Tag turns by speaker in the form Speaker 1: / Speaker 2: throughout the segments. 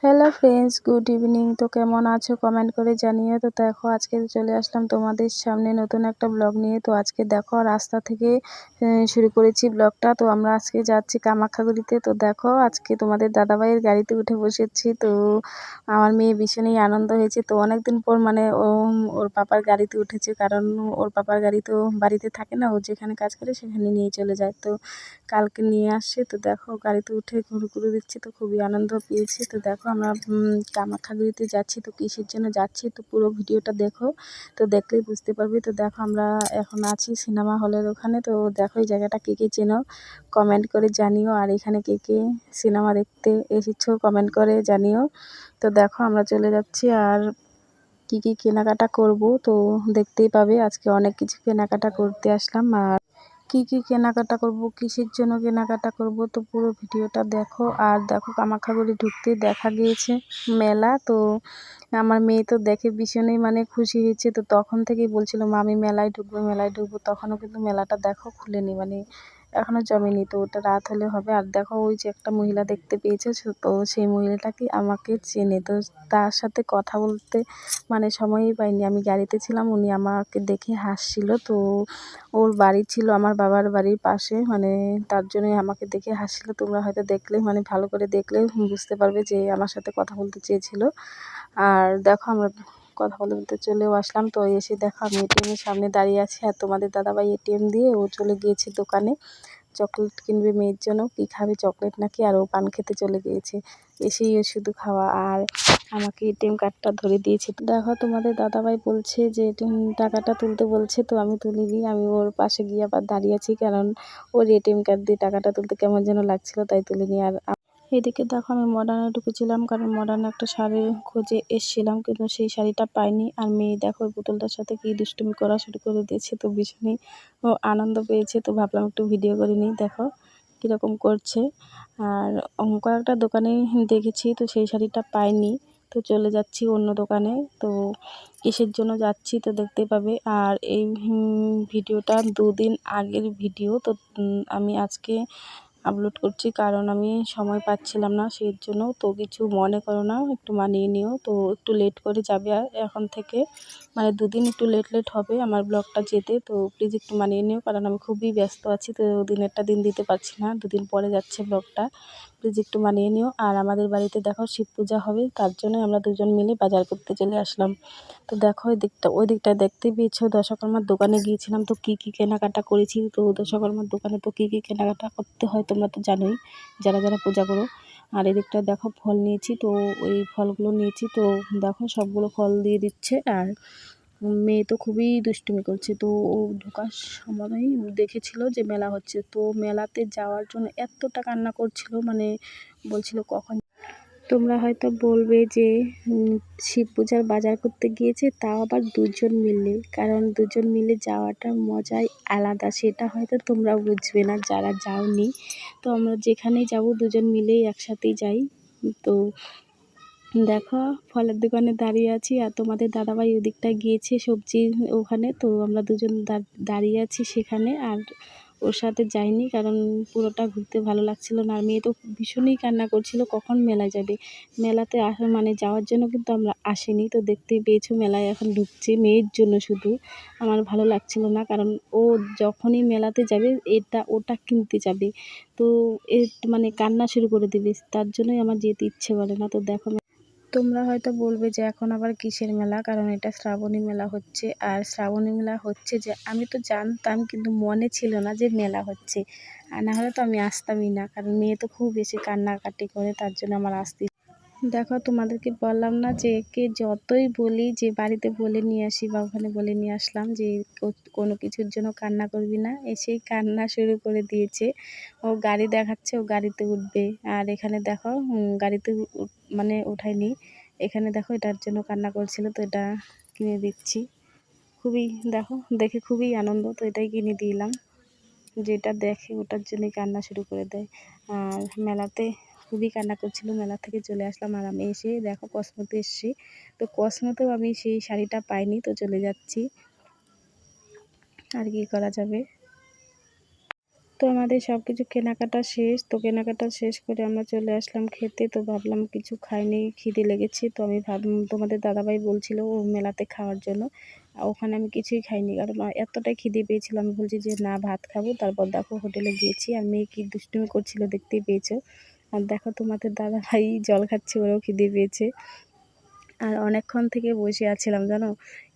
Speaker 1: Hello friends, good evening. তো কেমন আছো কমেন্ট করে জানিও। তো দেখো আজকে চলে আসলাম তোমাদের সামনে নতুন একটা ব্লগ নিয়ে। তো আজকে দেখো রাস্তা থেকে শুরু করেছি ব্লগটা। তো আমরা আজকে যাচ্ছি কামাখ্যাগুড়িতে। তো দেখো আজকে তোমাদের দাদাভাইয়ের গাড়িতে উঠে বসেছি। তো আমার মেয়ে ভীষণই আনন্দ হয়েছে। তো অনেকদিন পর মানে ওর পাপার গাড়িতে উঠেছে, কারণ ওর পাপার গাড়ি তো বাড়িতে থাকে না, ও যেখানে কাজ করে সেখানে নিয়ে চলে যায়। তো কালকে নিয়ে আসছে। তো দেখো গাড়িতে উঠে ঘুরু দিচ্ছি, তো খুবই আনন্দ পেয়েছি। তো দেখো আমরা কামাখ্যাগুড়িতে যাচ্ছি। তো কিসের জন্য যাচ্ছি তো পুরো ভিডিওটা দেখো, তো দেখলেই বুঝতে পারবে। তো দেখো আমরা এখন আছি সিনেমা হলের ওখানে। তো দেখো এই জায়গাটা কে কে চেনো কমেন্ট করে জানিও, আর এখানে কে কে সিনেমা দেখতে এসেছো কমেন্ট করে জানিও। তো দেখো আমরা চলে যাচ্ছি, আর কি কি কেনাকাটা করব তো দেখতেই পাবে। আজকে অনেক কিছু কেনাকাটা করতে আসলাম, আর কি কি কেনাকাটা করব, কিসের জন্য কেনাকাটা করব তো পুরো ভিডিওটা দেখো। আর দেখো কামাখ্যাগুড়ি ঢুকতে দেখা গিয়েছে মেলা। তো আমার মেয়ে তো দেখে ভীষণই মানে খুশি হয়েছে। তো তখন থেকেই বলছিল মা আমি মেলায় ঢুকবো মেলায় ঢুকবো, তখনও কিন্তু মেলাটা দেখো খুলেনি, মানে এখনও জমেনি। তো ওটা রাত হলে হবে। আর দেখো ওই যে একটা মহিলা দেখতে পেয়েছে, তো সেই মহিলাটাকে আমাকে চেনে। তো তার সাথে কথা বলতে মানে সময়ই পাইনি, আমি গাড়িতে ছিলাম, উনি আমাকে দেখে হাসছিল। তো ওর বাড়ি ছিল আমার বাবার বাড়ির পাশে, মানে তার জন্যই আমাকে দেখে হাসছিল। তোমরা হয়তো দেখলে মানে ভালো করে দেখলে বুঝতে পারবে যে আমার সাথে কথা বলতে চেয়েছিল। আর দেখো আমরা কথা বলতে বলতে চলেও আসলাম। তো এসে দেখো আমি এটিএমের সামনে দাঁড়িয়ে আছি, আর তোমাদের দাদাভাই এটিএম দিয়ে ও চলে গিয়েছে দোকানে চকলেট কিনবে মেয়ের জন্য। কি খাবে চকলেট নাকি, আর ও পান খেতে চলে গিয়েছে। এসেই ও শুধু খাওয়া, আর আমাকে এটিএম কার্ডটা ধরে দিয়েছে। তো দেখো তোমাদের দাদাভাই বলছে যে টাকাটা তুলতে বলছে, তো আমি তুলিনি, আমি ওর পাশে গিয়ে আবার দাঁড়িয়ে আছি, কারণ ওর এটিএম কার্ড দিয়ে টাকাটা তুলতে কেমন যেন লাগছিল, তাই তুলিনি। আর এদিকে দেখো আমি মডার্নে ঢুকেছিলাম, কারণ মডার্নে একটা শাড়ির খোঁজে এসেছিলাম, কিন্তু সেই শাড়িটা পাইনি। আর মেয়ে দেখো ওই পুতুলটার সাথে কি দুষ্টুমি করা শুরু করে দিয়েছে, তো ভীষণই ও আনন্দ পেয়েছে। তো ভাবলাম একটু ভিডিও করে নিই, দেখো কীরকম করছে। আর কয়েকটা দোকানে দেখেছি, তো সেই শাড়িটা পাইনি, তো চলে যাচ্ছি অন্য দোকানে। তো কিসের জন্য যাচ্ছি তো দেখতে পাবে। আর এই ভিডিওটা 2 দিন আগের ভিডিও। তো আমি আজকে আপলোড করছি, কারণ আমি সময় পাচ্ছিলাম না সেই জন্য। তো কিছু মনে করো না, একটু মানিয়ে নিও। তো একটু লেট করে যাবে আর এখন থেকে, মানে 2 দিন একটু লেট হবে আমার ব্লগটা যেতে। তো প্লিজ একটু মানিয়ে নিও, কারণ আমি খুবই ব্যস্ত আছি। তো দিনেরটা দিন দিতে পারছি না, 2 দিন পরে যাচ্ছে ব্লগটা, প্লিজ একটু মানিয়ে নিও। আর আমাদের বাড়িতে দেখো শিব পূজা হবে, তার জন্য আমরা দুজন মিলে বাজার করতে চলে আসলাম। তো দেখো ওই দিকটায় দেখতে পেয়েছো দশকর্মার দোকানে গিয়েছিলাম। তো কি কি কেনাকাটা করেছি, তো দশকর্মার দোকানে তো কি কি কেনাকাটা করতে হয় তোমরা তো জানোই, যারা যারা পূজা করো। আর এদিকটা দেখো ফল নিয়েছি, তো ওই ফলগুলো নিয়েছি। তো দেখো সবগুলো ফল দিয়ে দিচ্ছে, আর মেয়ে তো খুবই দুষ্টুমি করছে। তো ও ঢোকার সময়ই দেখেছিল যে মেলা হচ্ছে, তো মেলাতে যাওয়ার জন্য এতটা কান্না করছিল, মানে বলছিল কখন। তোমরা হয়তো বলবে যে শিব পূজার বাজার করতে গিয়েছে, তাও আবার 2জন মিলে, কারণ 2জন মিলে যাওয়াটার মজাই আলাদা। সেটা হয়তো তোমরা বুঝবে না যারা যাওনি। তো আমরা যেখানেই যাব 2জন মিলেই একসাথেই যাই। তো দেখো ফলের দোকানে দাঁড়িয়ে আছি, আর তোমাদের দাদাভাই ওদিকটায় গিয়েছে সবজির ওখানে। তো আমরা দুজন দাঁড়িয়ে আছি সেখানে, আর ওর সাথে যাইনি, কারণ পুরোটা ঘুরতে ভালো লাগছিল না। আর মেয়ে তো ভীষণই কান্না করছিল কখন মেলায় যাবে। মেলাতে আসা মানে যাওয়ার জন্য কিন্তু আমরা আসিনি। তো দেখতেই পেয়েছো মেলায় এখন ঢুকছে মেয়ের জন্য শুধু। আমার ভালো লাগছিল না, কারণ ও যখনই মেলাতে যাবে এটা ওটা কিনতে যাবে, তো মানে কান্না শুরু করে দেবে, তার জন্যই আমার যেতে ইচ্ছে করে না। তো দেখো তোমরা হয়তো বলবে যে এখন আবার কিসের মেলা, কারণ এটা শ্রাবণী মেলা হচ্ছে। আর শ্রাবণী মেলা হচ্ছে যে আমি তো জানতাম, কিন্তু মনে ছিল না যে মেলা হচ্ছে, আর না হলে তো আমি আসতামই না, কারণ মেয়ে তো খুব বেশি কান্নাকাটি করে, তার জন্য আমার আসতে। দেখো তোমাদেরকে বললাম না যে একে যতই বলি যে বাড়িতে বলে নিয়ে আসি বা ওখানে বলে নিয়ে আসলাম যে কোনো কিছুর জন্য কান্না করবি না, এসেই কান্না শুরু করে দিয়েছে। ও গাড়ি দেখাচ্ছে, ও গাড়িতে উঠবে। আর এখানে দেখো গাড়িতে মানে ওঠায়নি, এখানে দেখো এটার জন্য কান্না করছিল, তো এটা কিনে দিচ্ছি। খুবই দেখো দেখে খুবই আনন্দ, তো এটাই কিনে দিলাম। যেটা দেখে ওটার জন্যই কান্না শুরু করে দেয়। আর মেলাতে খুবই কান্না করছিল, মেলা থেকে চলে আসলাম। আর আমি এসে দেখো কসমোতে এসেছি, তো কসমোতেও আমি সেই শাড়িটা পাইনি, তো চলে যাচ্ছি, আর কি করা যাবে। তো আমাদের সব কিছু কেনাকাটা শেষ। তো কেনাকাটা শেষ করে আমরা চলে আসলাম খেতে। তো ভাবলাম কিছু খাইনি, খিদে লেগেছে। তো আমি তোমাদের দাদাভাই বলছিল ও মেলাতে খাওয়ার জন্য। ওখানে আমি কিছুই খাইনি, কারণ এতটাই খিদে পেয়েছিল। আমি বলছি যে না, ভাত খাবো। তারপর দেখো হোটেলে গিয়েছি, আর মেয়ে কি দুষ্টুমি করছিল দেখতেই পেয়েছো। আর দেখো তোমাদের দাদাভাই জল খাচ্ছে, ওরও খিদে পেয়েছে। আর অনেকক্ষণ থেকে বসে আছিলাম জানো,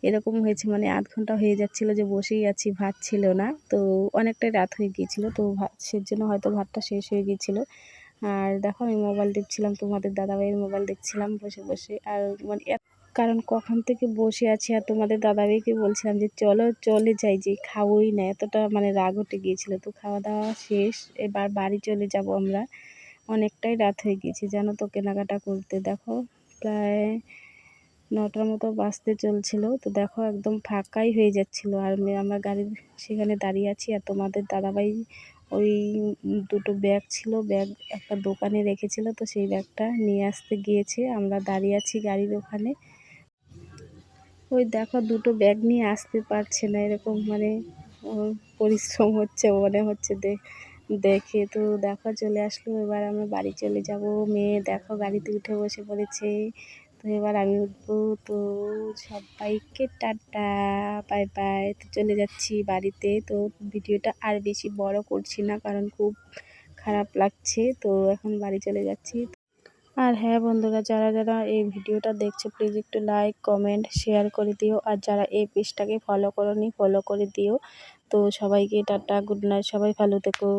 Speaker 1: এরকম হয়েছে মানে আধ ঘন্টা হয়ে যাচ্ছিলো যে বসেই আছি, ভাত ছিল না। তো অনেকটাই রাত হয়ে গিয়েছিলো, তো সেজন্য হয়তো ভাতটা শেষ হয়ে গিয়েছিলো। আর দেখো আমি মোবাইল দেখছিলাম, তোমাদের দাদাভাইয়ের মোবাইল দেখছিলাম বসে বসে। আর মানে কারণ কখন থেকে বসে আছি, আর তোমাদের দাদাভাইকে বলছিলাম যে চলো চলে যাই, যে খাবোই না, এতটা মানে রাগ উঠে গিয়েছিলো। তো খাওয়া দাওয়া শেষ, এবার বাড়ি চলে যাব আমরা। অনেকটাই রাত হয়ে গিয়েছে জানো তো কেনাকাটা করতে। দেখো প্রায় 9টার মতো বাজতে চলছিল। তো দেখো একদম ফাঁকাই হয়ে যাচ্ছিলো, আর আমরা গাড়ির সেখানে দাঁড়িয়ে আছি। আর তোমাদের দাদাভাই ওই দুটো ব্যাগ ছিল, ব্যাগ একটা দোকানে রেখেছিল, তো সেই ব্যাগটা নিয়ে আসতে গিয়েছে। আমরা দাঁড়িয়ে আছি গাড়ির ওখানে। ওই দেখো দুটো ব্যাগ নিয়ে আসতে পারছে না, এরকম মানে ওর পরিশ্রম হচ্ছে মনে হচ্ছে দেখে। তো দেখো চলে আসলো, এবার আমরা বাড়ি চলে যাব। মেয়ে দেখো গাড়িতে উঠে বসে পড়েছে। তো এবার আমি উঠবো। তো সবাইকে টাটা, বাই বাই। তো চলে যাচ্ছি বাড়িতে। তো ভিডিওটা আর বেশি বড় করছি না, কারণ খুব খারাপ লাগছে। তো এখন বাড়ি চলে যাচ্ছি। আর হ্যাঁ বন্ধুরা, যারা যারা এই ভিডিওটা দেখছো প্লিজ একটু লাইক কমেন্ট শেয়ার করে দিও। আর যারা এই পেজটাকে ফলো করোনি ফলো করে দিও। তো সবাইকে টাটা, গুড নাইট, সবাই ভালো থেকো।